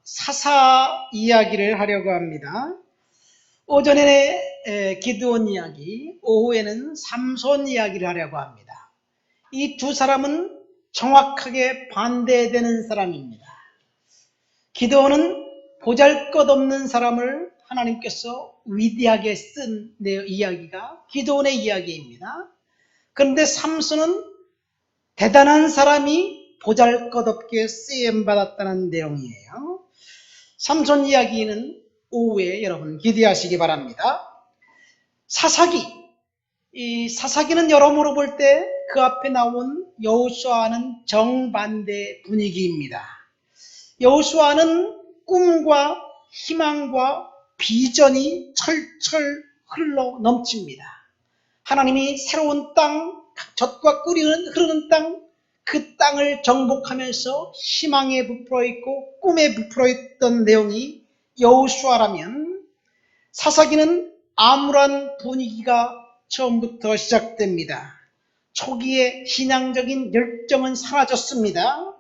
사사 이야기를 하려고 합니다. 오전에 기드온 이야기, 오후에는 삼손 이야기를 하려고 합니다. 이 두 사람은 정확하게 반대되는 사람입니다. 기드온은 보잘것없는 사람을 하나님께서 위대하게 쓴 이야기가 기드온의 이야기입니다. 그런데 삼손은 대단한 사람이 보잘것없게 쓰임받았다는 내용이에요. 삼손 이야기는 오후에 여러분 기대하시기 바랍니다. 사사기, 이 사사기는 여러모로 볼 때 그 앞에 나온 여호수아와는 정반대 분위기입니다. 여호수아는 꿈과 희망과 비전이 철철 흘러 넘칩니다. 하나님이 새로운 땅, 젖과 꿀이 흐르는 땅, 그 땅을 정복하면서 희망에 부풀어 있고 꿈에 부풀어 있던 내용이 여호수아라면, 사사기는 암울한 분위기가 처음부터 시작됩니다. 초기에 신앙적인 열정은 사라졌습니다.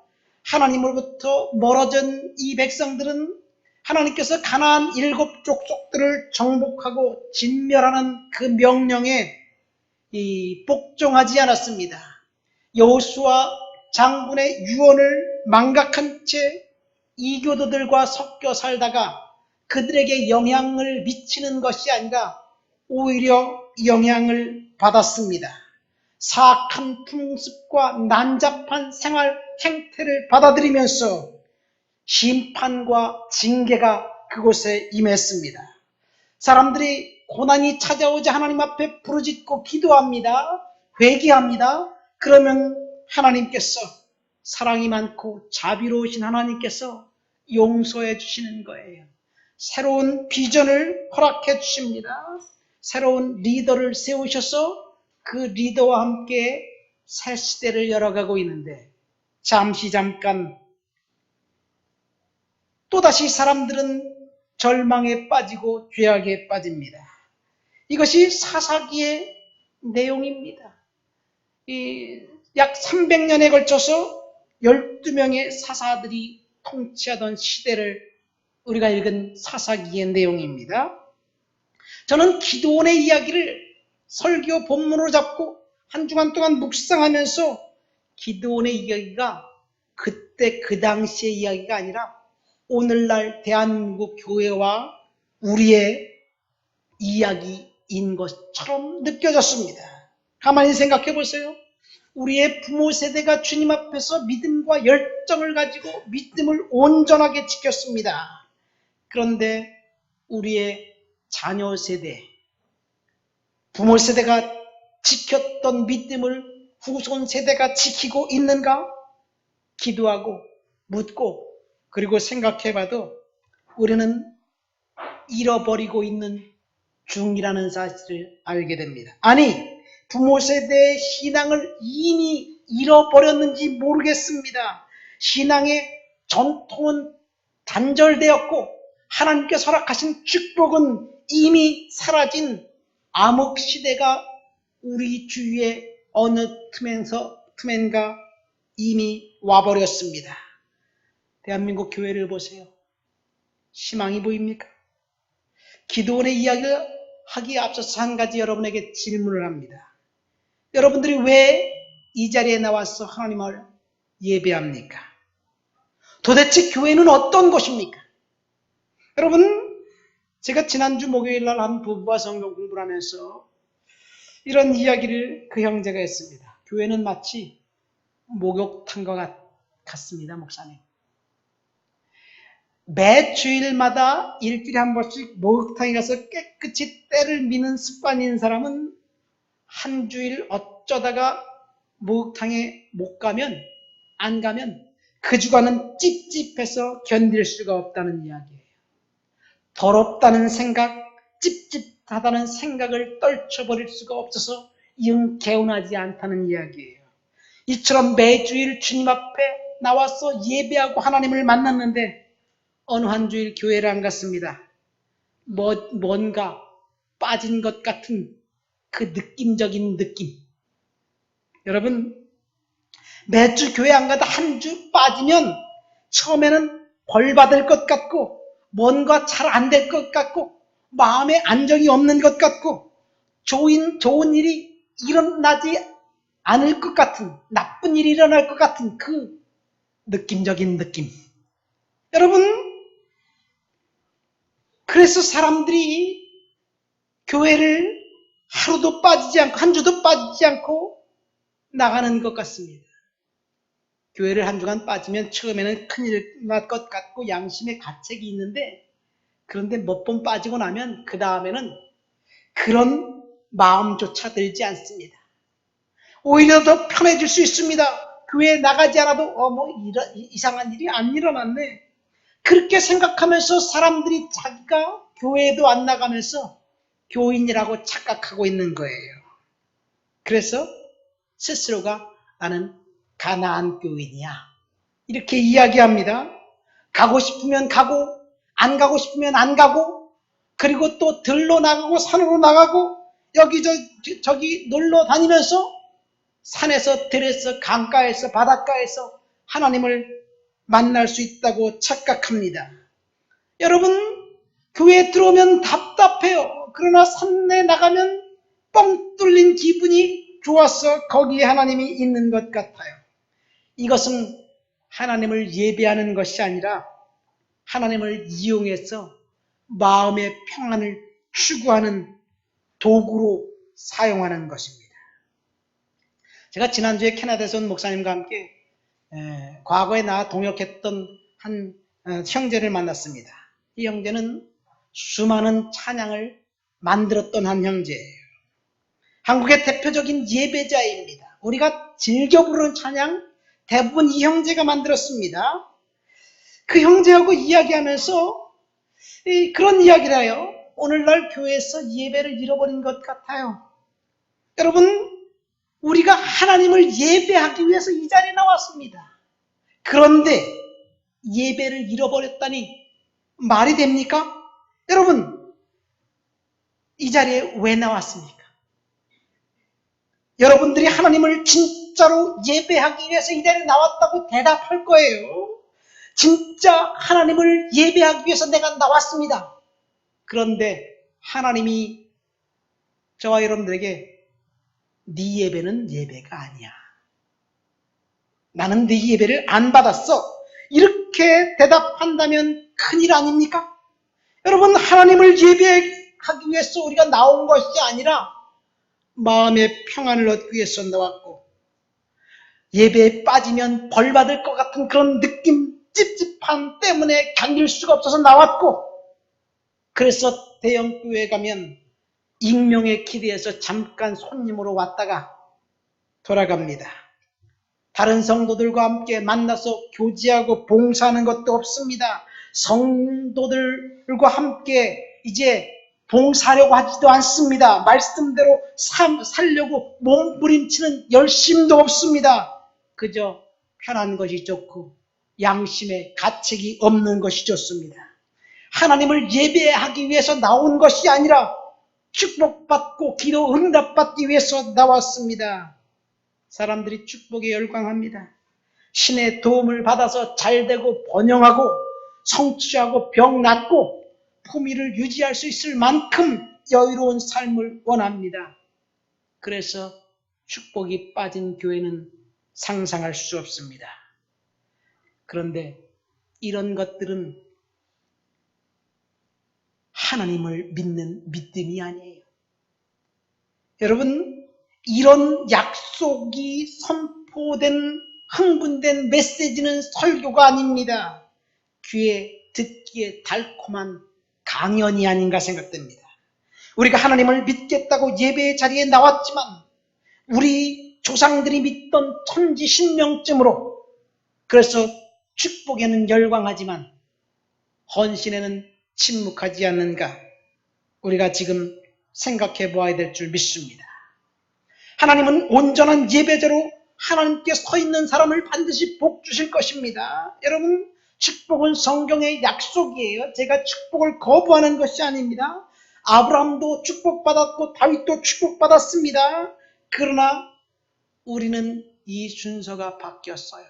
하나님으로부터 멀어진 이 백성들은 하나님께서 가나안 7 족속들을 정복하고 진멸하는 그 명령에 복종하지 않았습니다. 여호수아 장군의 유언을 망각한 채 이교도들과 섞여 살다가 그들에게 영향을 미치는 것이 아니라 오히려 영향을 받았습니다. 사악한 풍습과 난잡한 생활 행태를 받아들이면서 심판과 징계가 그곳에 임했습니다. 사람들이 고난이 찾아오자 하나님 앞에 부르짖고 기도합니다. 회개합니다. 그러면 하나님께서, 사랑이 많고 자비로우신 하나님께서 용서해 주시는 거예요. 새로운 비전을 허락해 주십니다. 새로운 리더를 세우셔서 그 리더와 함께 새 시대를 열어가고 있는데, 잠깐 또다시 사람들은 절망에 빠지고 죄악에 빠집니다. 이것이 사사기의 내용입니다. 약 300년에 걸쳐서 12명의 사사들이 통치하던 시대를 우리가 읽은 사사기의 내용입니다. 저는 기드온의 이야기를 설교 본문으로 잡고 한 주간 동안 묵상하면서 기드온의 이야기가 그때 그 당시의 이야기가 아니라 오늘날 대한민국 교회와 우리의 이야기인 것처럼 느껴졌습니다. 가만히 생각해 보세요. 우리의 부모 세대가 주님 앞에서 믿음과 열정을 가지고 믿음을 온전하게 지켰습니다. 그런데 우리의 자녀 세대, 부모 세대가 지켰던 믿음을 후손 세대가 지키고 있는가? 기도하고 묻고 그리고 생각해봐도 우리는 잃어버리고 있는 중이라는 사실을 알게 됩니다. 아니, 부모 세대의 신앙을 이미 잃어버렸는지 모르겠습니다. 신앙의 전통은 단절되었고 하나님께서 허락하신 축복은 이미 사라진 암흑 시대가 우리 주위에 어느 틈엔가 이미 와버렸습니다. 대한민국 교회를 보세요. 희망이 보입니까? 기드온의 이야기를 하기에 앞서서 한 가지 여러분에게 질문을 합니다. 여러분들이 왜 이 자리에 나와서 하나님을 예배합니까? 도대체 교회는 어떤 곳입니까? 여러분, 제가 지난주 목요일날 한 부부와 성경 공부를 하면서 이런 이야기를 그 형제가 했습니다. 교회는 마치 목욕탕과 같습니다, 목사님. 매 주일마다 일주일에 한 번씩 목욕탕에 가서 깨끗이 때를 미는 습관인 사람은 한 주일 어쩌다가 목욕탕에 안 가면 그 주간은 찝찝해서 견딜 수가 없다는 이야기예요. 더럽다는 생각, 찝찝하다는 생각을 떨쳐버릴 수가 없어서 영 개운하지 않다는 이야기예요. 이처럼 매주일 주님 앞에 나와서 예배하고 하나님을 만났는데 어느 한 주일 교회를 안 갔습니다. 뭔가 빠진 것 같은 그 느낌적인 느낌. 여러분, 매주 교회 안 가다 한 주 빠지면 처음에는 벌 받을 것 같고 뭔가 잘 안 될 것 같고 마음에 안정이 없는 것 같고 좋은 일이 일어나지 않을 것 같은 나쁜 일이 일어날 것 같은 그 느낌적인 느낌. 여러분, 그래서 사람들이 교회를 하루도 빠지지 않고 한 주도 빠지지 않고 나가는 것 같습니다. 교회를 한 주간 빠지면 처음에는 큰일 날 것 같고 양심의 가책이 있는데 그런데 몇 번 빠지고 나면 그 다음에는 그런 마음조차 들지 않습니다. 오히려 더 편해질 수 있습니다. 교회에 나가지 않아도 이상한 일이 안 일어났네. 그렇게 생각하면서 사람들이 자기가 교회에도 안 나가면서 교인이라고 착각하고 있는 거예요. 그래서 스스로가 나는 가나안 교인이야. 이렇게 이야기합니다. 가고 싶으면 가고 안 가고 싶으면 안 가고 그리고 또 들로 나가고 산으로 나가고 저기 놀러 다니면서 산에서 들에서 강가에서 바닷가에서 하나님을 만날 수 있다고 착각합니다. 여러분, 교회에 들어오면 답답해요. 그러나 산에 나가면 뻥 뚫린 기분이 좋아서 거기에 하나님이 있는 것 같아요. 이것은 하나님을 예배하는 것이 아니라 하나님을 이용해서 마음의 평안을 추구하는 도구로 사용하는 것입니다. 제가 지난주에 캐나다에서 온 목사님과 함께 과거에 나 동역했던 한 형제를 만났습니다. 이 형제는 수많은 찬양을 만들었던 한 형제예요. 한국의 대표적인 예배자입니다. 우리가 즐겨 부르는 찬양 대부분 이 형제가 만들었습니다. 그 형제하고 이야기하면서 그런 이야기를 해요. 오늘날 교회에서 예배를 잃어버린 것 같아요. 여러분, 우리가 하나님을 예배하기 위해서 이 자리에 나왔습니다. 그런데 예배를 잃어버렸다니 말이 됩니까? 여러분, 이 자리에 왜 나왔습니까? 여러분들이 하나님을 진짜로 예배하기 위해서 이 자리에 나왔다고 대답할 거예요. 진짜 하나님을 예배하기 위해서 내가 나왔습니다. 그런데 하나님이 저와 여러분들에게 네 예배는 예배가 아니야. 나는 네 예배를 안 받았어. 이렇게 대답한다면 큰일 아닙니까? 여러분, 하나님을 예배하기 위해서 우리가 나온 것이 아니라 마음의 평안을 얻기 위해서 나왔고 예배에 빠지면 벌 받을 것 같은 그런 느낌, 찝찝함 때문에 견딜 수가 없어서 나왔고 그래서 대형교회에 가면 익명의 기대에서 잠깐 손님으로 왔다가 돌아갑니다. 다른 성도들과 함께 만나서 교제하고 봉사하는 것도 없습니다. 성도들과 함께 이제 봉사하려고 하지도 않습니다. 말씀대로 살려고 몸부림치는 열심도 없습니다. 그저 편한 것이 좋고 양심의 가책이 없는 것이 좋습니다. 하나님을 예배하기 위해서 나온 것이 아니라 축복받고 기도 응답받기 위해서 나왔습니다. 사람들이 축복에 열광합니다. 신의 도움을 받아서 잘되고 번영하고 성취하고 병 낫고 품위를 유지할 수 있을 만큼 여유로운 삶을 원합니다. 그래서 축복이 빠진 교회는 상상할 수 없습니다. 그런데 이런 것들은 하나님을 믿는 믿음이 아니에요. 여러분, 이런 약속이 선포된 흥분된 메시지는 설교가 아닙니다. 귀에 듣기에 달콤한 강연이 아닌가 생각됩니다. 우리가 하나님을 믿겠다고 예배의 자리에 나왔지만 우리 조상들이 믿던 천지신명쯤으로 그래서 축복에는 열광하지만 헌신에는 침묵하지 않는가 우리가 지금 생각해 보아야 될 줄 믿습니다. 하나님은 온전한 예배자로 하나님께 서 있는 사람을 반드시 복 주실 것입니다. 여러분, 축복은 성경의 약속이에요. 제가 축복을 거부하는 것이 아닙니다. 아브라함도 축복받았고 다윗도 축복받았습니다. 그러나 우리는 이 순서가 바뀌었어요.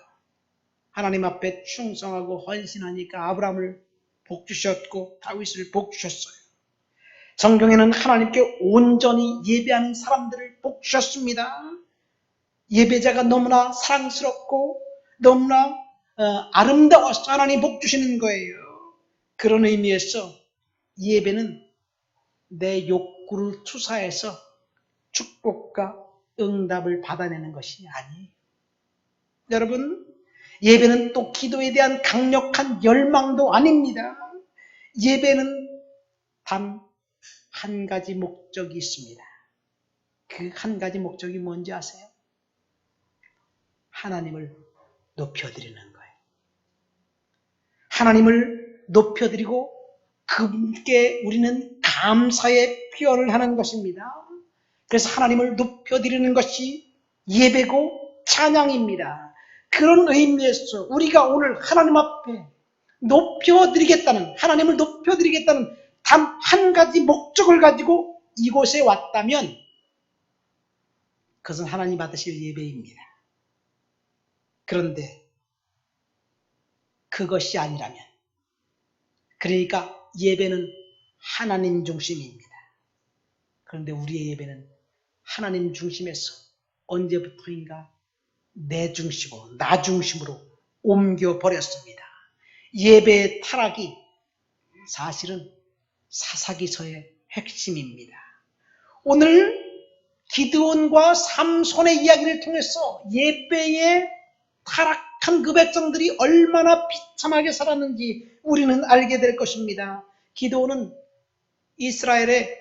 하나님 앞에 충성하고 헌신하니까 아브라함을 복주셨고 다윗을 복주셨어요. 성경에는 하나님께 온전히 예배하는 사람들을 복주셨습니다. 예배자가 너무나 사랑스럽고 너무나 아름다워서 하나님 복주시는 거예요. 그런 의미에서 예배는 내 욕구를 투사해서 축복과 응답을 받아내는 것이 아니에요. 여러분, 예배는 또 기도에 대한 강력한 열망도 아닙니다. 예배는 단 한 가지 목적이 있습니다. 그 한 가지 목적이 뭔지 아세요? 하나님을 높여드리는 거예요. 하나님을 높여드리고 그분께 우리는 감사의 표현을 하는 것입니다. 그래서 하나님을 높여드리는 것이 예배고 찬양입니다. 그런 의미에서 우리가 오늘 하나님 앞에 하나님을 높여드리겠다는 단 한 가지 목적을 가지고 이곳에 왔다면 그것은 하나님 받으실 예배입니다. 그런데 그것이 아니라면, 그러니까 예배는 하나님 중심입니다. 그런데 우리의 예배는 하나님 중심에서 언제부터인가 내 중심으로, 나 중심으로 옮겨버렸습니다. 예배의 타락이 사실은 사사기서의 핵심입니다. 오늘 기드온과 삼손의 이야기를 통해서 예배의 타락한 그 백성들이 얼마나 비참하게 살았는지 우리는 알게 될 것입니다. 기드온은 이스라엘의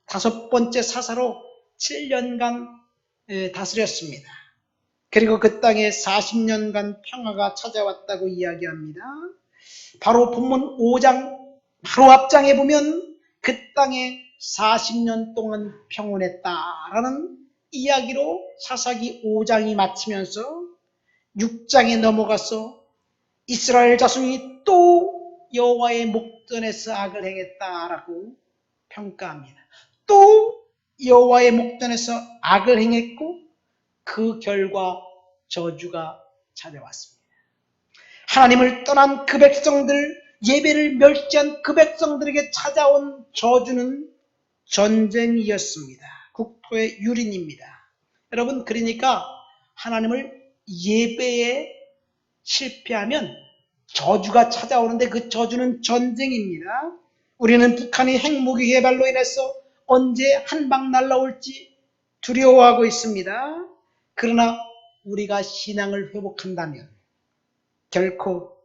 5번째 사사로 7년간 다스렸습니다. 그리고 그 땅에 40년간 평화가 찾아왔다고 이야기합니다. 바로 본문 5장 바로 앞장에 보면 그 땅에 40년 동안 평온했다라는 이야기로 사사기 5장이 마치면서 6장에 넘어가서 이스라엘 자손이 또 여호와의 목전에서 악을 행했다라고 평가합니다. 또 여호와의 목전에서 악을 행했고 그 결과 저주가 찾아왔습니다. 하나님을 떠난 그 백성들, 예배를 멸시한 그 백성들에게 찾아온 저주는 전쟁이었습니다. 국토의 유린입니다. 여러분, 그러니까 하나님을 예배에 실패하면 저주가 찾아오는데 그 저주는 전쟁입니다. 우리는 북한이 핵무기 개발로 인해서 언제 한 방 날라올지 두려워하고 있습니다. 그러나 우리가 신앙을 회복한다면 결코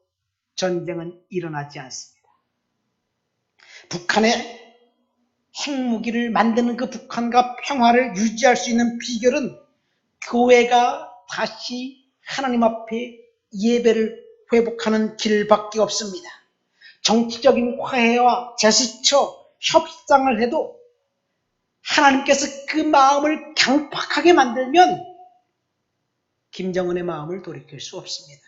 전쟁은 일어나지 않습니다. 북한의 핵무기를 만드는 그 북한과 평화를 유지할 수 있는 비결은 교회가 다시 하나님 앞에 예배를 회복하는 길밖에 없습니다. 정치적인 화해와 제스처, 협상을 해도 하나님께서 그 마음을 강팍하게 만들면 김정은의 마음을 돌이킬 수 없습니다.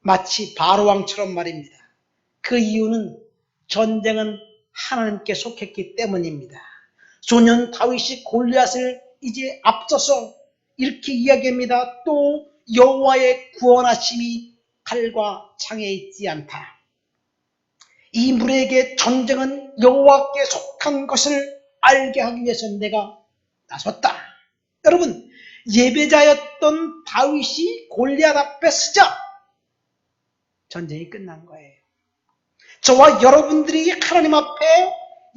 마치 바로왕처럼 말입니다. 그 이유는 전쟁은 하나님께 속했기 때문입니다. 소년 다윗이 골리앗을 이제 앞서서 이렇게 이야기합니다. 또 여호와의 구원하심이 칼과 창에 있지 않다. 이 무리에게 전쟁은 여호와께 속한 것을 알게 하기 위해서 내가 나섰다. 여러분, 예배자였던 다윗이 골리앗 앞에 서자 전쟁이 끝난 거예요. 저와 여러분들이 하나님 앞에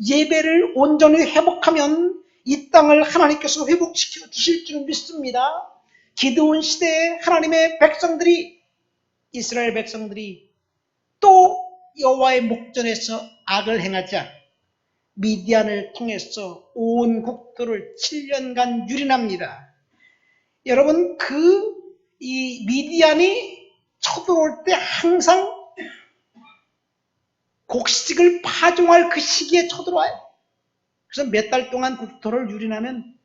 예배를 온전히 회복하면 이 땅을 하나님께서 회복시켜 주실 줄 믿습니다. 기드온 시대에 하나님의 백성들이, 이스라엘 백성들이 또 여호와의 목전에서 악을 행하자 미디안을 통해서 온 국토를 7년간 유린합니다. 여러분, 이 미디안이 쳐들어올 때 항상 곡식을 파종할 그 시기에 쳐들어와요. 그래서 몇 달 동안 국토를 유린하면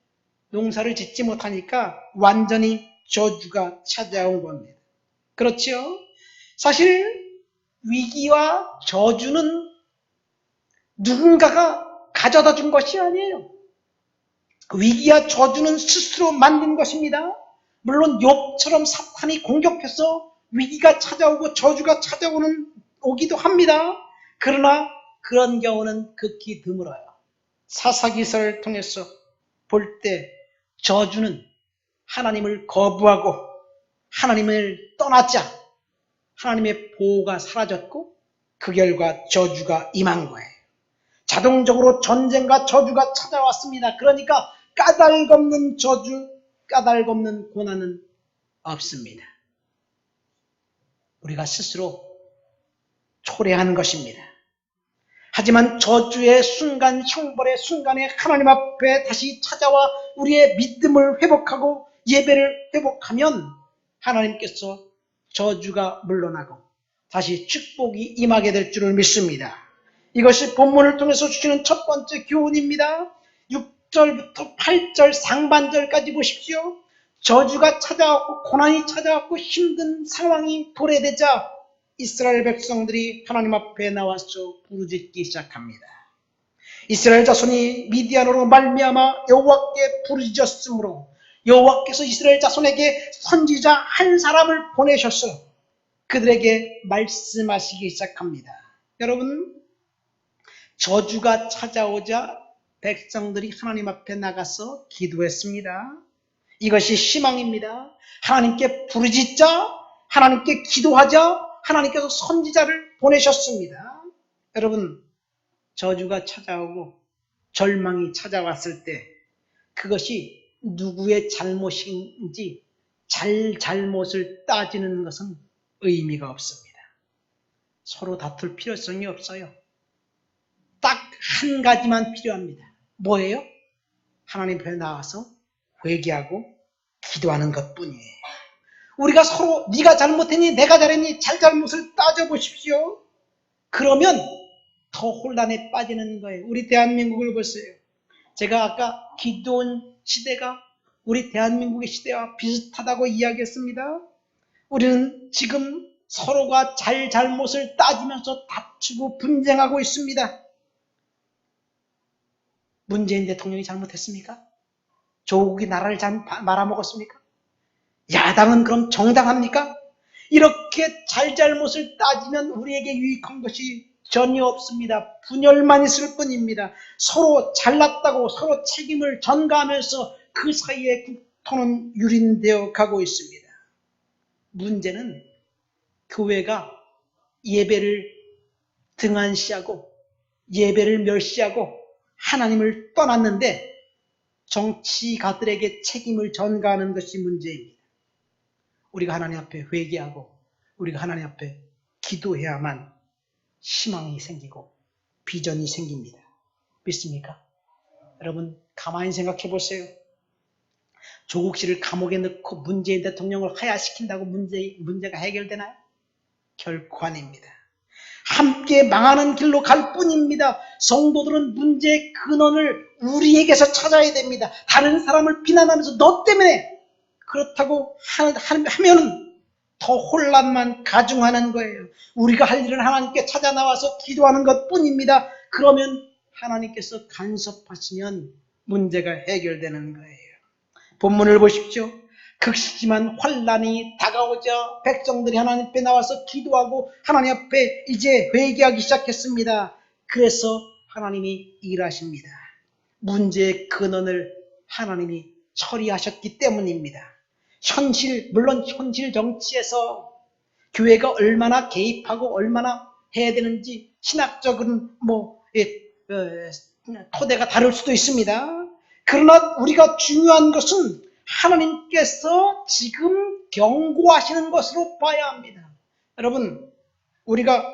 농사를 짓지 못하니까 완전히 저주가 찾아온 겁니다. 그렇죠? 사실 위기와 저주는 누군가가 가져다 준 것이 아니에요. 위기와 저주는 스스로 만든 것입니다. 물론 욥처럼 사탄이 공격해서 위기가 찾아오고 저주가 오기도 합니다. 그러나 그런 경우는 극히 드물어요. 사사기서를 통해서 볼 때 저주는 하나님을 거부하고 하나님을 떠났자 하나님의 보호가 사라졌고 그 결과 저주가 임한 거예요. 자동적으로 전쟁과 저주가 찾아왔습니다. 그러니까 까닭없는 저주, 까닭없는 고난은 없습니다. 우리가 스스로 초래하는 것입니다. 하지만 저주의 순간, 형벌의 순간에 하나님 앞에 다시 찾아와 우리의 믿음을 회복하고 예배를 회복하면 하나님께서 저주가 물러나고 다시 축복이 임하게 될 줄을 믿습니다. 이것이 본문을 통해서 주시는 첫 번째 교훈입니다. 6절부터 8절 상반절까지 보십시오. 저주가 찾아왔고 고난이 찾아왔고 힘든 상황이 도래되자 이스라엘 백성들이 하나님 앞에 나와서 부르짖기 시작합니다. 이스라엘 자손이 미디안으로 말미암아 여호와께 부르짖었으므로 여호와께서 이스라엘 자손에게 선지자 한 사람을 보내셔서 그들에게 말씀하시기 시작합니다. 여러분, 저주가 찾아오자 백성들이 하나님 앞에 나가서 기도했습니다. 이것이 희망입니다. 하나님께 부르짖자, 하나님께 기도하자, 하나님께서 선지자를 보내셨습니다. 여러분, 저주가 찾아오고 절망이 찾아왔을 때 그것이 누구의 잘못인지 잘못을 따지는 것은 의미가 없습니다. 서로 다툴 필요성이 없어요. 딱 한 가지만 필요합니다. 뭐예요? 하나님 앞에 나와서 회개하고 기도하는 것뿐이에요. 우리가 서로 네가 잘못했니 내가 잘했니 잘못을 따져보십시오. 그러면 더 혼란에 빠지는 거예요. 우리 대한민국을 보세요. 제가 아까 기도원 시대가 우리 대한민국의 시대와 비슷하다고 이야기했습니다. 우리는 지금 서로가 잘못을 따지면서 다투고 분쟁하고 있습니다. 문재인 대통령이 잘못했습니까? 조국이 나라를 말아먹었습니까? 야당은 그럼 정당합니까? 이렇게 잘못을 따지면 우리에게 유익한 것이 전혀 없습니다. 분열만 있을 뿐입니다. 서로 잘났다고 서로 책임을 전가하면서 그 사이에 국토는 유린되어 가고 있습니다. 문제는 교회가 예배를 등한시하고 예배를 멸시하고 하나님을 떠났는데 정치가들에게 책임을 전가하는 것이 문제입니다. 우리가 하나님 앞에 회개하고 우리가 하나님 앞에 기도해야만 희망이 생기고 비전이 생깁니다. 믿습니까? 여러분 가만히 생각해 보세요. 조국 씨를 감옥에 넣고 문재인 대통령을 하야시킨다고 문제가 해결되나요? 결코 아닙니다. 함께 망하는 길로 갈 뿐입니다. 성도들은 문제의 근원을 우리에게서 찾아야 됩니다. 다른 사람을 비난하면서 너 때문에 그렇다고 하면은 더 혼란만 가중하는 거예요. 우리가 할 일은 하나님께 찾아 나와서 기도하는 것 뿐입니다. 그러면 하나님께서 간섭하시면 문제가 해결되는 거예요. 본문을 보십시오. 극심한 환란이 다가오자 백성들이 하나님 앞에 나와서 기도하고 하나님 앞에 이제 회개하기 시작했습니다. 그래서 하나님이 일하십니다. 문제의 근원을 하나님이 처리하셨기 때문입니다. 물론 현실 정치에서 교회가 얼마나 개입하고 얼마나 해야 되는지 신학적인 토대가 다를 수도 있습니다. 그러나 우리가 중요한 것은 하나님께서 지금 경고하시는 것으로 봐야 합니다. 여러분, 우리가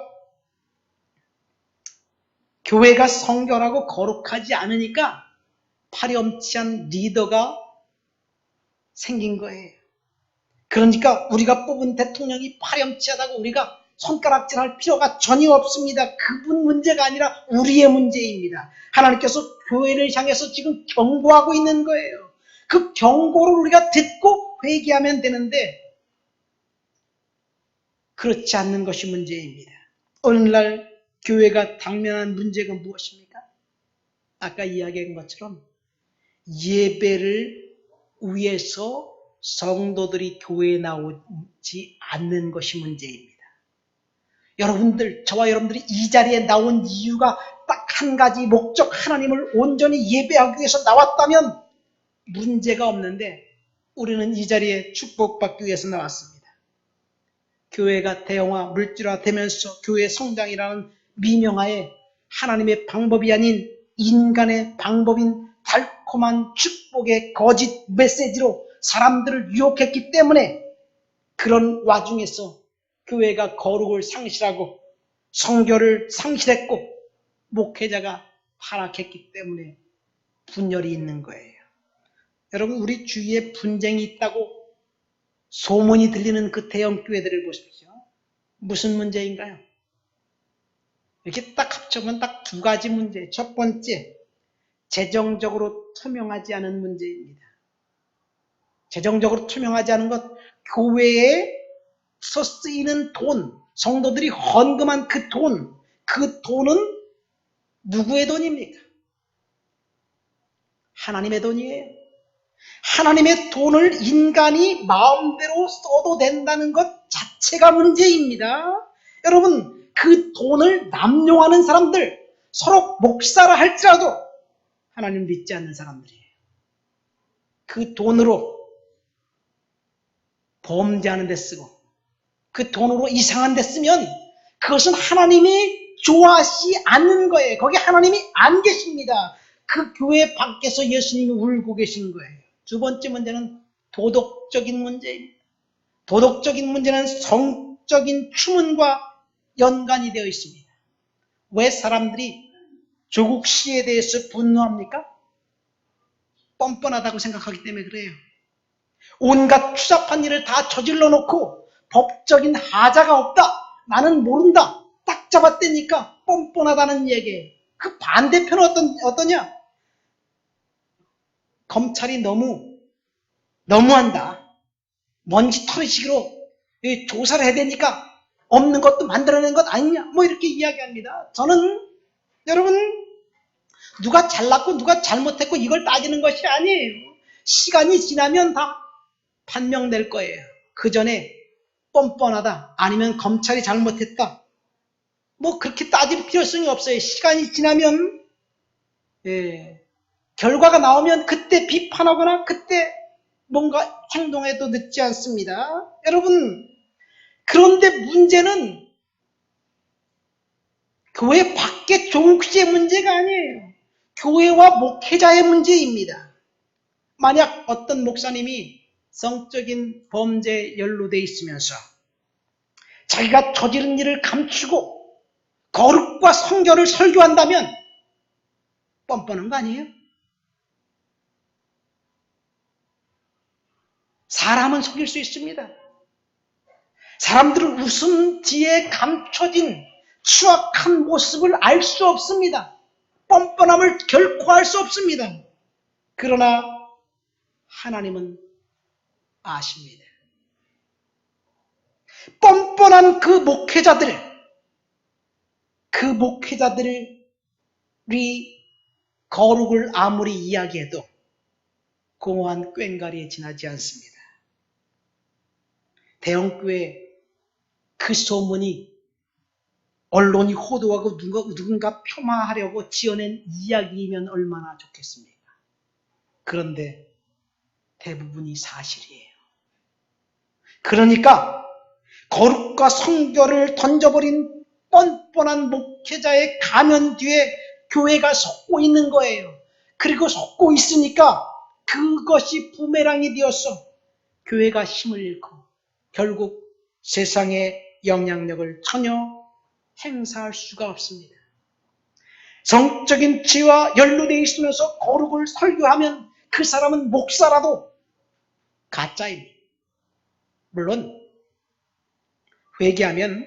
교회가 성결하고 거룩하지 않으니까 파렴치한 리더가 생긴 거예요. 그러니까 우리가 뽑은 대통령이 파렴치하다고 우리가 손가락질할 필요가 전혀 없습니다. 그분 문제가 아니라 우리의 문제입니다. 하나님께서 교회를 향해서 지금 경고하고 있는 거예요. 그 경고를 우리가 듣고 회개하면 되는데 그렇지 않는 것이 문제입니다. 오늘날 교회가 당면한 문제가 무엇입니까? 아까 이야기한 것처럼 예배를 위해서 성도들이 교회에 나오지 않는 것이 문제입니다. 여러분들, 저와 여러분들이 이 자리에 나온 이유가 딱 한 가지 목적, 하나님을 온전히 예배하기 위해서 나왔다면 문제가 없는데 우리는 이 자리에 축복받기 위해서 나왔습니다. 교회가 대형화, 물질화 되면서 교회 성장이라는 미명하에 하나님의 방법이 아닌 인간의 방법인 달콤한 축복의 거짓 메시지로 사람들을 유혹했기 때문에 그런 와중에서 교회가 거룩을 상실하고 성결을 상실했고 목회자가 타락했기 때문에 분열이 있는 거예요. 여러분, 우리 주위에 분쟁이 있다고 소문이 들리는 그 대형 교회들을 보십시오. 무슨 문제인가요? 이렇게 딱 합쳐보면 딱 두 가지 문제. 첫 번째, 재정적으로 투명하지 않은 문제입니다. 재정적으로 투명하지 않은 것, 교회에서 쓰이는 돈, 성도들이 헌금한 그 돈은 누구의 돈입니까? 하나님의 돈이에요. 하나님의 돈을 인간이 마음대로 써도 된다는 것 자체가 문제입니다. 여러분, 그 돈을 남용하는 사람들, 서로 목사라 할지라도 하나님 믿지 않는 사람들이에요. 그 돈으로 범죄하는 데 쓰고 그 돈으로 이상한 데 쓰면 그것은 하나님이 좋아하지 않는 거예요. 거기 하나님이 안 계십니다. 그 교회 밖에서 예수님이 울고 계신 거예요. 두 번째 문제는 도덕적인 문제입니다. 도덕적인 문제는 성적인 추문과 연관이 되어 있습니다. 왜 사람들이 조국 씨에 대해서 분노합니까? 뻔뻔하다고 생각하기 때문에 그래요. 온갖 추잡한 일을 다 저질러 놓고 법적인 하자가 없다. 나는 모른다. 딱 잡았다니까 뻔뻔하다는 얘기예요. 그 반대편은 어떠냐? 검찰이 너무한다. 먼지 털이식으로 조사를 해야 되니까 없는 것도 만들어낸 것 아니냐. 뭐 이렇게 이야기합니다. 저는 여러분, 누가 잘났고 누가 잘못했고 이걸 따지는 것이 아니에요. 시간이 지나면 다 판명될 거예요. 그 전에 뻔뻔하다, 아니면 검찰이 잘못했다, 뭐 그렇게 따질 필요성이 없어요. 시간이 지나면 결과가 나오면 그때 비판하거나 그때 뭔가 행동해도 늦지 않습니다. 여러분, 그런데 문제는 교회 밖의 조국 씨의 문제가 아니에요. 교회와 목회자의 문제입니다. 만약 어떤 목사님이 성적인 범죄에 연루되어 있으면서 자기가 저지른 일을 감추고 거룩과 성결을 설교한다면 뻔뻔한 거 아니에요? 사람은 속일 수 있습니다. 사람들은 웃음 뒤에 감춰진 추악한 모습을 알 수 없습니다. 뻔뻔함을 결코 알 수 없습니다. 그러나 하나님은 아십니다. 뻔뻔한 그 목회자들이 거룩을 아무리 이야기해도 공허한 꽹과리에 지나지 않습니다. 대형교회 그 소문이 언론이 호도하고 누군가 폄하하려고 지어낸 이야기이면 얼마나 좋겠습니까? 그런데 대부분이 사실이에요. 그러니까 거룩과 성결을 던져버린 뻔뻔한 목회자의 가면 뒤에 교회가 속고 있는 거예요. 그리고 속고 있으니까 그것이 부메랑이 되어서 교회가 힘을 잃고 결국 세상의 영향력을 전혀 행사할 수가 없습니다. 성적인 지와 연루되어 있으면서 거룩을 설교하면 그 사람은 목사라도 가짜입니다. 물론 회개하면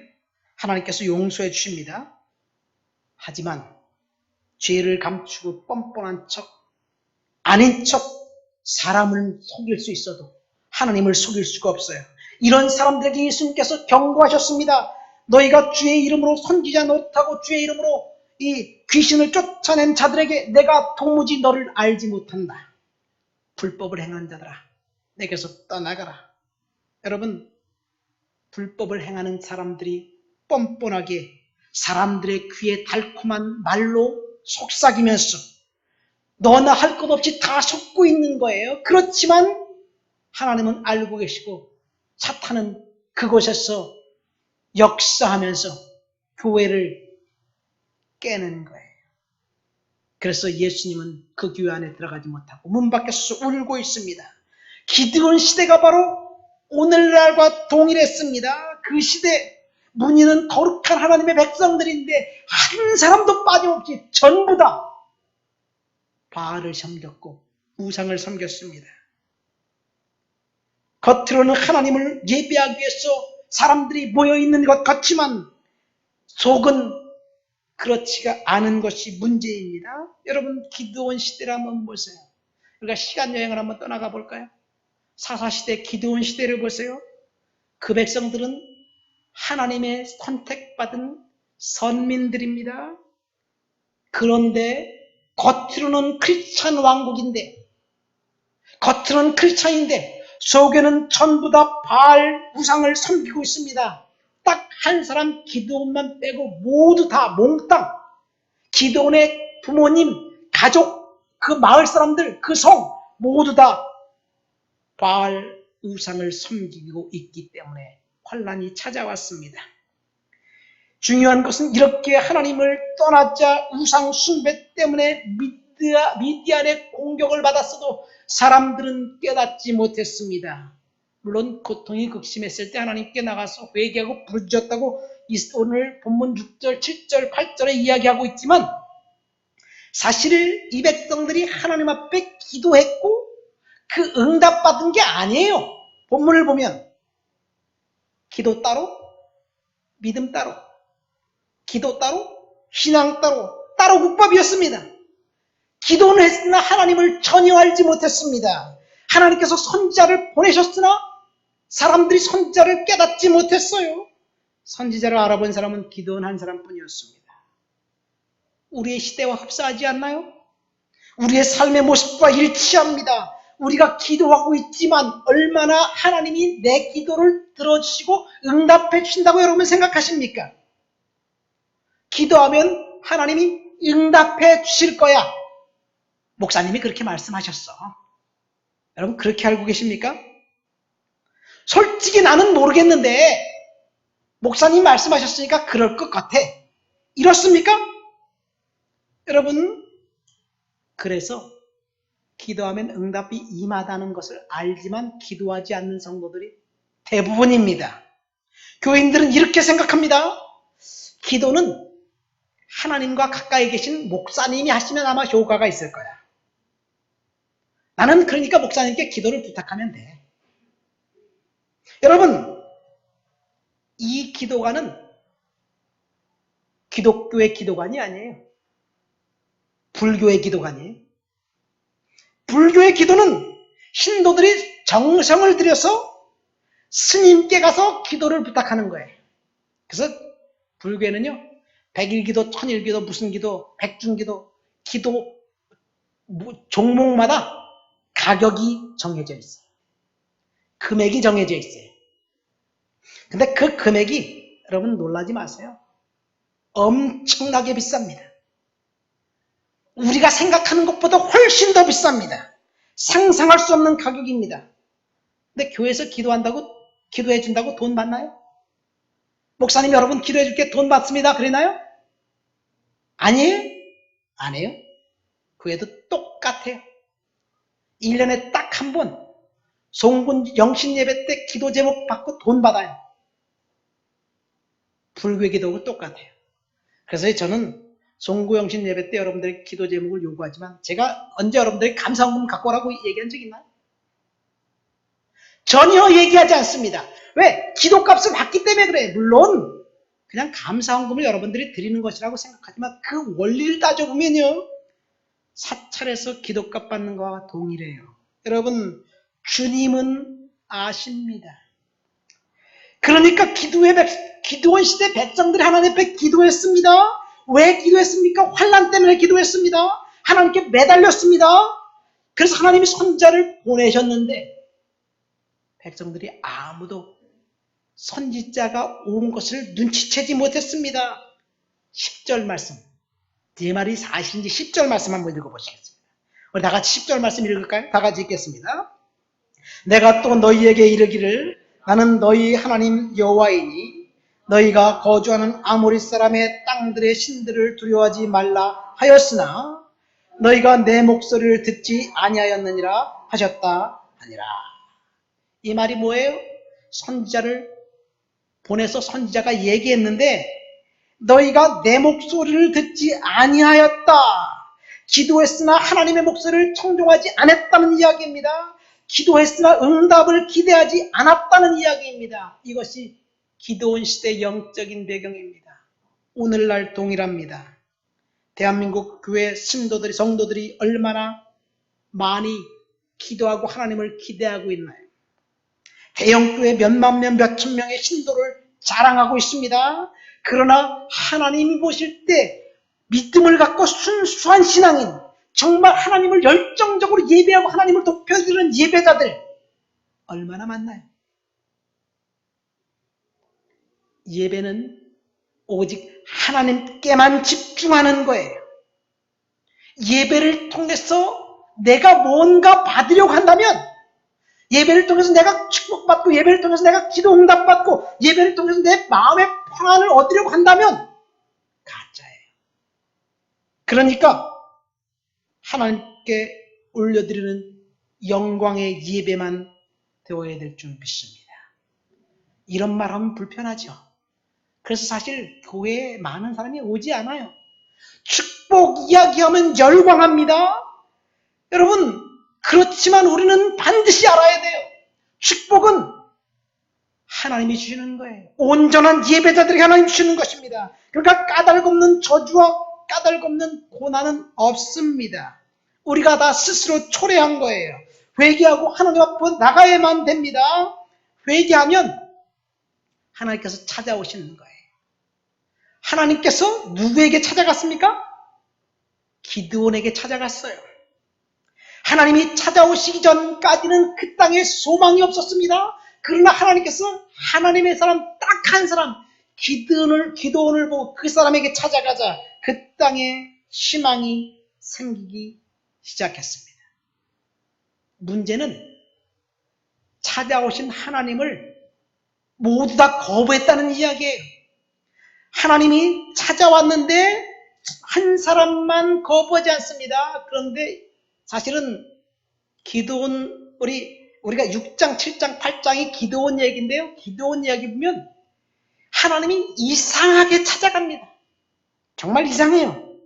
하나님께서 용서해 주십니다. 하지만 죄를 감추고 뻔뻔한 척, 아닌 척 사람을 속일 수 있어도 하나님을 속일 수가 없어요. 이런 사람들에게 예수님께서 경고하셨습니다. 너희가 주의 이름으로 선지자 노릇하고 주의 이름으로 이 귀신을 쫓아낸 자들에게 내가 도무지 너를 알지 못한다. 불법을 행한 자들아, 내게서 떠나가라. 여러분, 불법을 행하는 사람들이 뻔뻔하게 사람들의 귀에 달콤한 말로 속삭이면서 너나 할 것 없이 다 속고 있는 거예요. 그렇지만 하나님은 알고 계시고 사탄은 그곳에서 역사하면서 교회를 깨는 거예요. 그래서 예수님은 그 교회 안에 들어가지 못하고 문 밖에서 울고 있습니다. 기드온 시대가 바로 오늘날과 동일했습니다. 그 시대 문의는 거룩한 하나님의 백성들인데 한 사람도 빠짐없이 전부 다 바알을 섬겼고 우상을 섬겼습니다. 겉으로는 하나님을 예배하기 위해서 사람들이 모여있는 것 같지만 속은 그렇지가 않은 것이 문제입니다. 여러분, 기드온 시대를 한번 보세요. 우리가 시간여행을 한번 떠나가 볼까요? 사사시대 기드온 시대를 보세요. 그 백성들은 하나님의 선택받은 선민들입니다. 그런데 겉으로는 크리스찬 왕국인데, 겉으로는 크리스찬인데 속에는 전부 다 바알 우상을 섬기고 있습니다. 딱 한 사람 기드온만 빼고 모두 다 몽땅 기드온의 부모님, 가족, 그 마을 사람들, 그 성 모두 다 바알 우상을 섬기고 있기 때문에 환란이 찾아왔습니다. 중요한 것은 이렇게 하나님을 떠나자 우상 숭배 때문에 미디안의 공격을 받았어도 사람들은 깨닫지 못했습니다. 물론 고통이 극심했을 때 하나님께 나가서 회개하고 부르짖었다고 오늘 본문 6절, 7절, 8절에 이야기하고 있지만 사실 이 백성들이 하나님 앞에 기도했고 그 응답받은 게 아니에요. 본문을 보면 기도 따로, 믿음 따로, 기도 따로, 신앙 따로, 따로 국밥이었습니다. 기도는 했으나 하나님을 전혀 알지 못했습니다. 하나님께서 선지자를 보내셨으나 사람들이 선지자를 깨닫지 못했어요. 선지자를 알아본 사람은 기도는 한 사람뿐이었습니다. 우리의 시대와 흡사하지 않나요? 우리의 삶의 모습과 일치합니다. 우리가 기도하고 있지만 얼마나 하나님이 내 기도를 들어주시고 응답해 주신다고 여러분 생각하십니까? 기도하면 하나님이 응답해 주실 거야. 목사님이 그렇게 말씀하셨어. 여러분 그렇게 알고 계십니까? 솔직히 나는 모르겠는데 목사님이 말씀하셨으니까 그럴 것 같아. 이렇습니까? 여러분, 그래서 기도하면 응답이 임하다는 것을 알지만 기도하지 않는 성도들이 대부분입니다. 교인들은 이렇게 생각합니다. 기도는 하나님과 가까이 계신 목사님이 하시면 아마 효과가 있을 거야. 나는 그러니까 목사님께 기도를 부탁하면 돼. 여러분, 이 기도관은 기독교의 기도관이 아니에요. 불교의 기도관이에요. 불교의 기도는 신도들이 정성을 들여서 스님께 가서 기도를 부탁하는 거예요. 그래서 불교에는요, 백일기도, 천일기도, 무슨 기도, 백중기도, 기도 종목마다 가격이 정해져 있어요. 금액이 정해져 있어요. 근데 그 금액이 여러분 놀라지 마세요. 엄청나게 비쌉니다. 우리가 생각하는 것보다 훨씬 더 비쌉니다. 상상할 수 없는 가격입니다. 근데 교회에서 기도해 준다고 돈 받나요? 목사님 여러분 기도해 줄게 돈 받습니다. 그러나요? 아니에요? 안 해요? 교회도 똑같아요. 1년에 딱 한 번 송군 영신 예배 때 기도 제목 받고 돈 받아요. 불교 기도하고 똑같아요. 그래서 저는 송구 영신 예배 때 여러분들의 기도 제목을 요구하지만 제가 언제 여러분들이 감사헌금 갖고 오라고 얘기한 적 있나요? 전혀 얘기하지 않습니다. 왜? 기도값을 받기 때문에 그래. 물론 그냥 감사헌금을 여러분들이 드리는 것이라고 생각하지만 그 원리를 따져보면요. 사찰에서 기도값 받는 거와 동일해요. 여러분 주님은 아십니다. 그러니까 기도원 시대 백성들이 하나님 앞에 기도했습니다. 왜 기도했습니까? 환난 때문에 기도했습니다. 하나님께 매달렸습니다. 그래서 하나님이 선지자를 보내셨는데 백성들이 아무도 선지자가 온 것을 눈치채지 못했습니다. 10절 말씀. 제 말이 사실인지 10절 말씀 한번 읽어보시겠습니다. 우리 다 같이 10절 말씀 읽을까요? 다 같이 읽겠습니다. 내가 또 너희에게 이르기를 나는 너희 하나님 여호와이니 너희가 거주하는 아모리 사람의 땅들의 신들을 두려워하지 말라 하였으나 너희가 내 목소리를 듣지 아니하였느니라 하셨다 하니라. 이 말이 뭐예요? 선지자를 보내서 선지자가 얘기했는데 너희가 내 목소리를 듣지 아니하였다. 기도했으나 하나님의 목소리를 청종하지 않았다는 이야기입니다. 기도했으나 응답을 기대하지 않았다는 이야기입니다. 이것이 기도원 시대 영적인 배경입니다. 오늘날 동일합니다. 대한민국 교회 신도들이 성도들이 얼마나 많이 기도하고 하나님을 기대하고 있나요? 대형교회 몇만 명, 몇천 명의 신도를 자랑하고 있습니다. 그러나 하나님이 보실 때 믿음을 갖고 순수한 신앙인, 정말 하나님을 열정적으로 예배하고 하나님을 높여드리는 예배자들 얼마나 많나요? 예배는 오직 하나님께만 집중하는 거예요. 예배를 통해서 내가 뭔가 받으려고 한다면, 예배를 통해서 내가 축복받고, 예배를 통해서 내가 기도 응답받고, 예배를 통해서 내 마음의 평안을 얻으려고 한다면 가짜예요. 그러니까 하나님께 올려드리는 영광의 예배만 되어야 될 줄 믿습니다. 이런 말 하면 불편하죠. 그래서 사실 교회에 많은 사람이 오지 않아요. 축복 이야기하면 열광합니다. 여러분, 그렇지만 우리는 반드시 알아야 돼요. 축복은 하나님이 주시는 거예요. 온전한 예배자들에게 하나님 주시는 것입니다. 그러니까 까닭없는 저주와 까닭없는 고난은 없습니다. 우리가 다 스스로 초래한 거예요. 회개하고 하나님 앞으로 나가야만 됩니다. 회개하면 하나님께서 찾아오시는 거예요. 하나님께서 누구에게 찾아갔습니까? 기드온에게 찾아갔어요. 하나님이 찾아오시기 전까지는 그 땅에 소망이 없었습니다. 그러나 하나님께서 하나님의 사람 딱 한 사람 기드온을 보고 그 사람에게 찾아가자 그 땅에 희망이 생기기 시작했습니다. 문제는 찾아오신 하나님을 모두 다 거부했다는 이야기예요. 하나님이 찾아왔는데 한 사람만 거부하지 않습니다. 그런데 사실은 기드온, 우리가 6장, 7장, 8장이 기드온 얘기인데요. 기드온 이야기 보면 하나님이 이상하게 찾아갑니다. 정말 이상해요.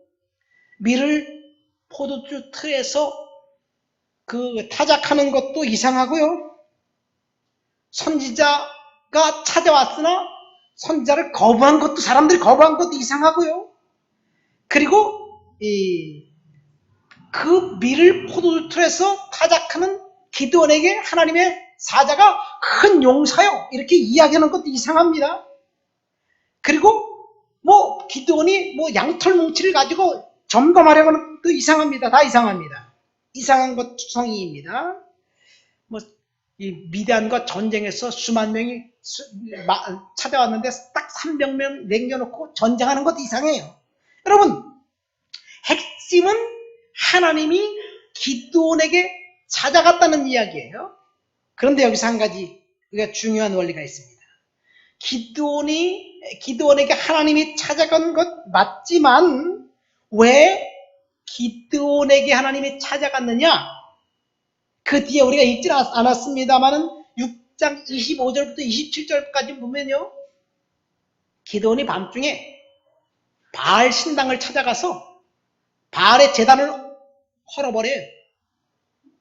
밀을 포도주 틀에서 그 타작하는 것도 이상하고요. 선지자가 찾아왔으나 선지자를 거부한 것도, 사람들이 거부한 것도 이상하고요. 그리고 그 밀을 포도주 틀에서 타작하는 기드온에게 하나님의 사자가 큰 용사요 이렇게 이야기하는 것도 이상합니다. 그리고 기드온이 양털 뭉치를 가지고 점검하려고 하는 것도 이상합니다. 다 이상합니다. 이상한 것 투성이입니다. 이 미디안과 전쟁에서 수만 명이 찾아왔는데 딱 300명 남겨놓고 전쟁하는 것도 이상해요. 여러분, 핵심은 하나님이 기드온에게 찾아갔다는 이야기예요. 그런데 여기서 한 가지 우리가 중요한 원리가 있습니다. 기드온에게 하나님이 찾아간 것 맞지만 왜 기드온에게 하나님이 찾아갔느냐? 그 뒤에 우리가 읽지 않았습니다만은 6장 25절부터 27절까지 보면요. 기드온이 밤중에 바알 신당을 찾아가서 바알의 제단을 헐어버려요.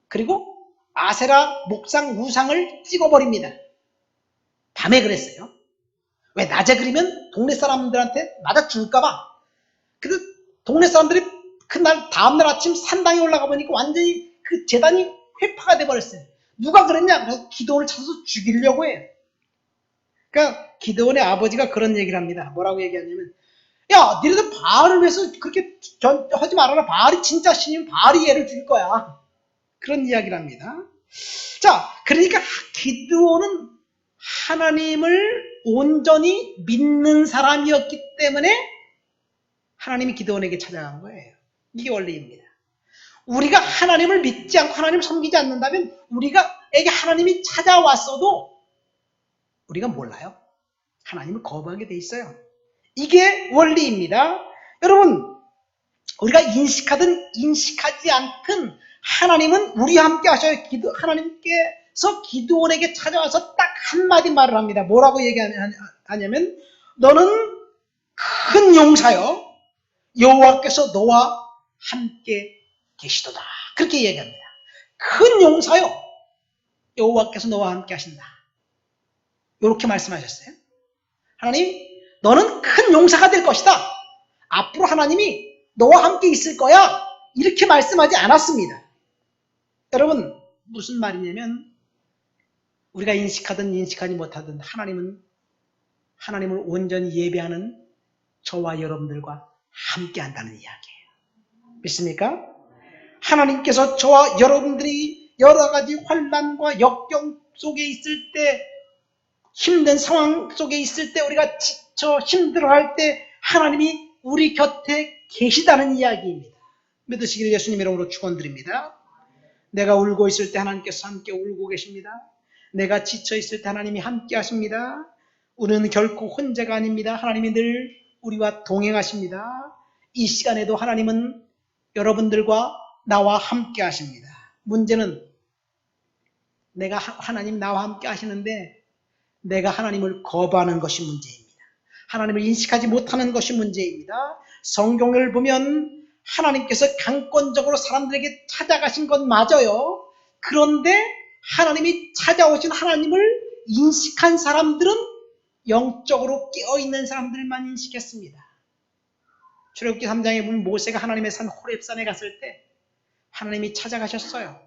그리고 아세라 목상 우상을 찍어버립니다. 밤에 그랬어요. 왜 낮에 그리면 동네 사람들한테 맞아 죽을까봐. 그래서 동네 사람들이 그날 다음날 아침 산당에 올라가 보니까 완전히 그 제단이 회파가 돼버렸어요. 누가 그랬냐? 그래서 기드온을 찾아서 죽이려고 해요. 그러니까 기드온의 아버지가 그런 얘기를 합니다. 뭐라고 얘기하냐면, 야, 니네들 바알을 위해서 그렇게 하지 말아라. 바알이 진짜 신이면 바알이 얘를 죽일 거야. 그런 이야기를 합니다. 자, 그러니까 기드온은 하나님을 온전히 믿는 사람이었기 때문에 하나님이 기드온에게 찾아간 거예요. 이게 원리입니다. 우리가 하나님을 믿지 않고 하나님을 섬기지 않는다면 우리가에게 하나님이 찾아왔어도 우리가 몰라요. 하나님을 거부하게 돼 있어요. 이게 원리입니다. 여러분, 우리가 인식하든 인식하지 않든 하나님은 우리와 함께 하셔요. 하나님께서 기드온에게 찾아와서 딱 한마디 말을 합니다. 뭐라고 얘기하냐면 너는 큰 용사요. 여호와께서 너와 함께 계시도다. 그렇게 얘기합니다. 큰 용사요. 여호와께서 너와 함께 하신다. 이렇게 말씀하셨어요. 하나님, 너는 큰 용사가 될 것이다. 앞으로 하나님이 너와 함께 있을 거야. 이렇게 말씀하지 않았습니다. 여러분, 무슨 말이냐면 우리가 인식하든 인식하지 못하든 하나님을 온전히 예배하는 저와 여러분들과 함께 한다는 이야기예요. 믿습니까? 하나님께서 저와 여러분들이 여러 가지 환난과 역경 속에 있을 때, 힘든 상황 속에 있을 때, 우리가 지쳐 힘들어할 때 하나님이 우리 곁에 계시다는 이야기입니다. 믿으시기를 예수님 이름으로 축원드립니다. 내가 울고 있을 때 하나님께서 함께 울고 계십니다. 내가 지쳐 있을 때 하나님이 함께 하십니다. 우리는 결코 혼자가 아닙니다. 하나님이 늘 우리와 동행하십니다. 이 시간에도 하나님은 여러분들과 나와 함께 하십니다. 문제는 내가 하나님 나와 함께 하시는데 내가 하나님을 거부하는 것이 문제입니다. 하나님을 인식하지 못하는 것이 문제입니다. 성경을 보면 하나님께서 강권적으로 사람들에게 찾아가신 건 맞아요. 그런데 하나님이 찾아오신 하나님을 인식한 사람들은 영적으로 깨어있는 사람들만 인식했습니다. 출애굽기 3장에 보면 모세가 하나님의 산 호렙산에 갔을 때 하나님이 찾아가셨어요.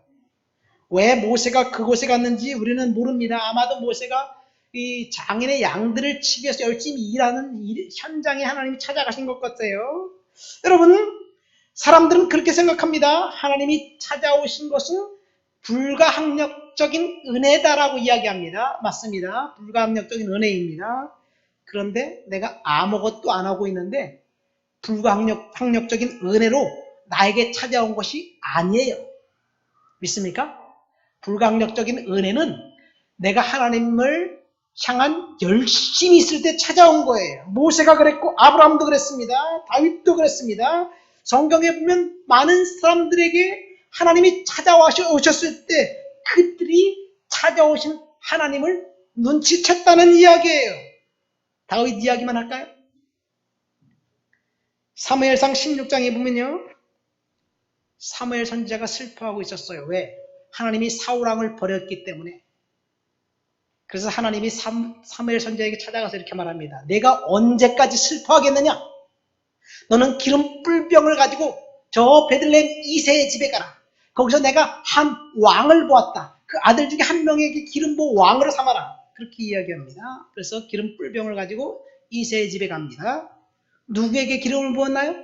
왜 모세가 그곳에 갔는지 우리는 모릅니다. 아마도 모세가 이 장인의 양들을 치기 위해서 열심히 일하는 현장에 하나님이 찾아가신 것 같아요. 여러분, 사람들은 그렇게 생각합니다. 하나님이 찾아오신 것은 불가항력적인 은혜다라고 이야기합니다. 맞습니다. 불가항력적인 은혜입니다. 그런데 내가 아무것도 안 하고 있는데 불가항력적인 은혜로 나에게 찾아온 것이 아니에요. 믿습니까? 불가항력적인 은혜는 내가 하나님을 향한 열심히 있을 때 찾아온 거예요. 모세가 그랬고 아브라함도 그랬습니다. 다윗도 그랬습니다. 성경에 보면 많은 사람들에게 하나님이 찾아오셨을 때 그들이 찾아오신 하나님을 눈치챘다는 이야기예요. 다윗 이야기만 할까요? 사무엘상 16장에 보면요, 사무엘 선지자가 슬퍼하고 있었어요. 왜? 하나님이 사울왕을 버렸기 때문에. 그래서 하나님이 사무엘 선지자에게 찾아가서 이렇게 말합니다. 내가 언제까지 슬퍼하겠느냐? 너는 기름 뿔병을 가지고 저 베들레헴 이새의 집에 가라. 거기서 내가 한 왕을 보았다. 그 아들 중에 한 명에게 기름 부어 왕으로 삼아라. 그렇게 이야기합니다. 그래서 기름 뿔병을 가지고 이새의 집에 갑니다. 누구에게 기름을 부었나요?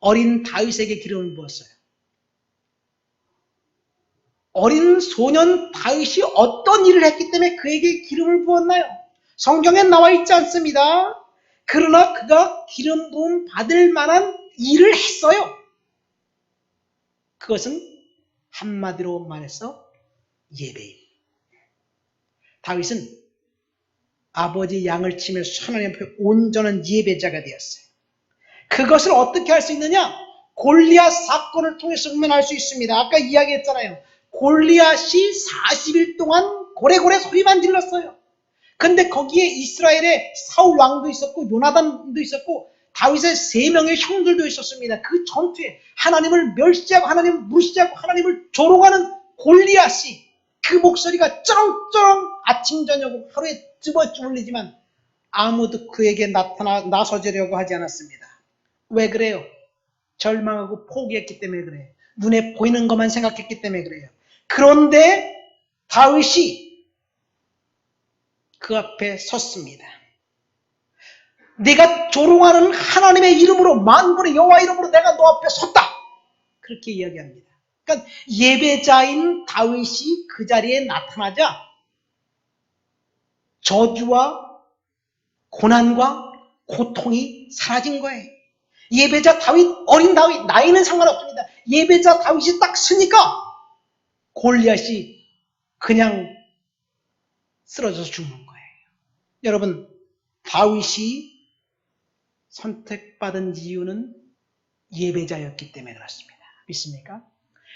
어린 다윗에게 기름을 부었어요. 어린 소년 다윗이 어떤 일을 했기 때문에 그에게 기름을 부었나요? 성경엔 나와 있지 않습니다. 그러나 그가 기름 부음 받을 만한 일을 했어요. 그것은 한마디로 말해서 예배입니다. 다윗은 아버지 양을 치면서 하나님 앞에 온전한 예배자가 되었어요. 그것을 어떻게 할 수 있느냐? 골리앗 사건을 통해서 보면 알 수 있습니다. 아까 이야기했잖아요. 골리앗이 40일 동안 고래고래 소리만 질렀어요. 근데 거기에 이스라엘의 사울 왕도 있었고 요나단도 있었고 다윗의 3명의 형들도 있었습니다. 그 전투에 하나님을 멸시하고 하나님을 무시하고 하나님을 조롱하는 골리앗이 그 목소리가 쩌렁쩌렁 아침 저녁으로 하루에 2번쯤 울리지만 아무도 그에게 나서주려고 하지 않았습니다. 왜 그래요? 절망하고 포기했기 때문에 그래요. 눈에 보이는 것만 생각했기 때문에 그래요. 그런데 다윗이 그 앞에 섰습니다. 네가 조롱하는 하나님의 이름으로 만군의 여호와 이름으로 내가 너 앞에 섰다. 그렇게 이야기합니다. 그러니까 예배자인 다윗이 그 자리에 나타나자 저주와 고난과 고통이 사라진 거예요. 예배자 다윗, 어린 다윗, 나이는 상관없습니다. 예배자 다윗이 딱 서니까 골리앗이 그냥 쓰러져서 죽는 거예요. 여러분, 다윗이 선택받은 이유는 예배자였기 때문에 그렇습니다. 믿습니까?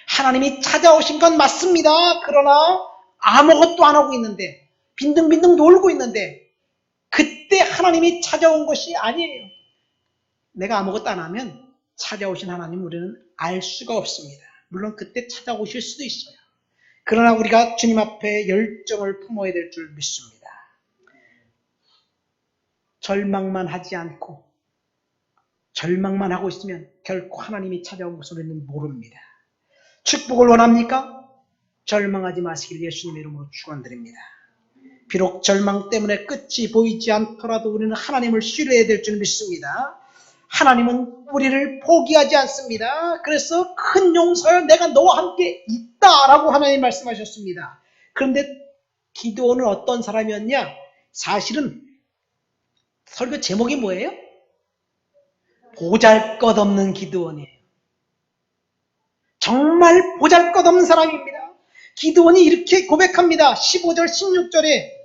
하나님이 찾아오신 건 맞습니다. 그러나 아무것도 안 하고 있는데, 빈둥빈둥 놀고 있는데, 그때 하나님이 찾아온 것이 아니에요. 내가 아무것도 안 하면 찾아오신 하나님 우리는 알 수가 없습니다. 물론 그때 찾아오실 수도 있어요. 그러나 우리가 주님 앞에 열정을 품어야 될 줄 믿습니다. 절망만 하지 않고 절망만 하고 있으면 결코 하나님이 찾아온 것을 우리는 모릅니다. 축복을 원합니까? 절망하지 마시길 예수님의 이름으로 축원드립니다. 비록 절망 때문에 끝이 보이지 않더라도 우리는 하나님을 신뢰해야 될 줄 믿습니다. 하나님은 우리를 포기하지 않습니다. 그래서 큰 용서여 내가 너와 함께 있다라고 하나님 말씀하셨습니다. 그런데 기드온은 어떤 사람이었냐? 사실은 설교 제목이 뭐예요? 보잘것없는 기드온이에요. 정말 보잘것없는 사람입니다. 기드온이 이렇게 고백합니다. 15절 16절에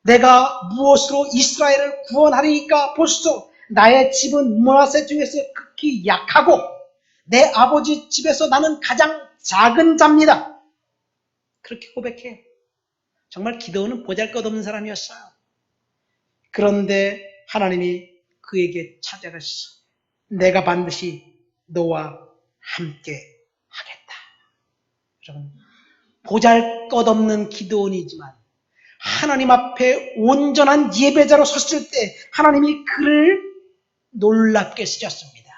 내가 무엇으로 이스라엘을 구원하리까? 보소서 나의 집은 므낫세 중에서 극히 약하고 내 아버지 집에서 나는 가장 작은 자입니다. 그렇게 고백해요. 정말 기드온은 보잘것없는 사람이었어요. 그런데 하나님이 그에게 찾아가셔서 내가 반드시 너와 함께 하겠다. 여러분, 보잘것없는 기드온이지만 하나님 앞에 온전한 예배자로 섰을 때 하나님이 그를 놀랍게 쓰셨습니다.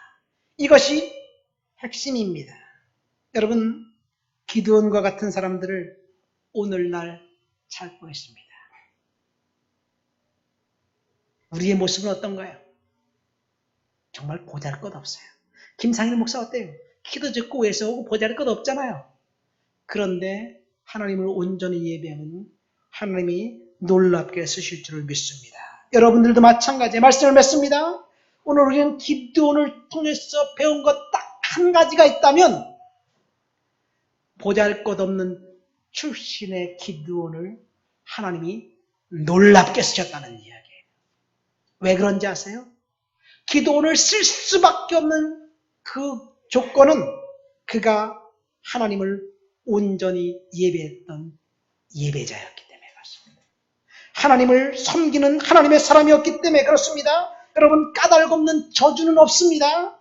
이것이 핵심입니다. 여러분, 기드온과 같은 사람들을 오늘날 찾고 있습니다. 우리의 모습은 어떤가요? 정말 보잘것없어요. 김상일 목사 어때요? 키도 적고 외서우고 보잘것없잖아요. 그런데 하나님을 온전히 예배하면 하나님이 놀랍게 쓰실 줄을 믿습니다. 여러분들도 마찬가지에 말씀을 맺습니다. 오늘 우리는 기드온을 통해서 배운 것 딱 한 가지가 있다면 보잘것없는 출신의 기드온을 하나님이 놀랍게 쓰셨다는 이야기예요. 왜 그런지 아세요? 기드온을 쓸 수밖에 없는 그 조건은 그가 하나님을 온전히 예배했던 예배자였기 때문에 그렇습니다. 하나님을 섬기는 하나님의 사람이었기 때문에 그렇습니다. 여러분, 까닭 없는 저주는 없습니다.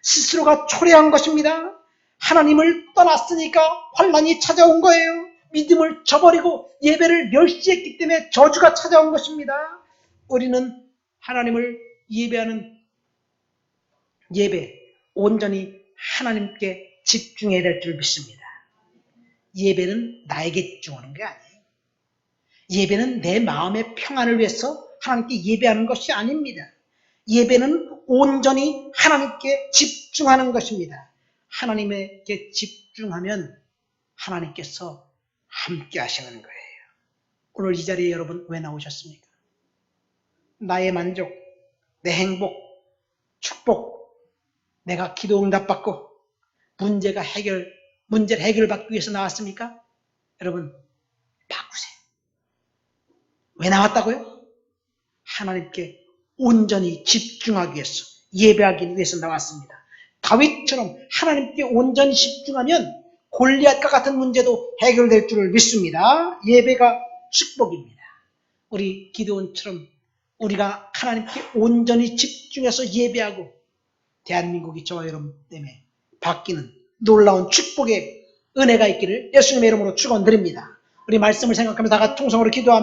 스스로가 초래한 것입니다. 하나님을 떠났으니까 환난이 찾아온 거예요. 믿음을 저버리고 예배를 멸시했기 때문에 저주가 찾아온 것입니다. 우리는 하나님을 예배하는 예배, 온전히 하나님께 집중해야 될 줄 믿습니다. 예배는 나에게 집중하는 게 아니에요. 예배는 내 마음의 평안을 위해서 하나님께 예배하는 것이 아닙니다. 예배는 온전히 하나님께 집중하는 것입니다. 하나님께 집중하면 하나님께서 함께 하시는 거예요. 오늘 이 자리에 여러분 왜 나오셨습니까? 나의 만족, 내 행복, 축복, 내가 기도 응답받고 문제를 해결받기 위해서 나왔습니까? 여러분, 바꾸세요. 왜 나왔다고요? 하나님께 온전히 집중하기 위해서, 예배하기 위해서 나왔습니다. 다윗처럼 하나님께 온전히 집중하면 골리앗과 같은 문제도 해결될 줄을 믿습니다. 예배가 축복입니다. 우리 기드온처럼 우리가 하나님께 온전히 집중해서 예배하고 대한민국이 저와 여러분 때문에 바뀌는 놀라운 축복의 은혜가 있기를 예수님의 이름으로 축원드립니다. 우리 말씀을 생각하면서 다 같이 통성으로 기도합니다.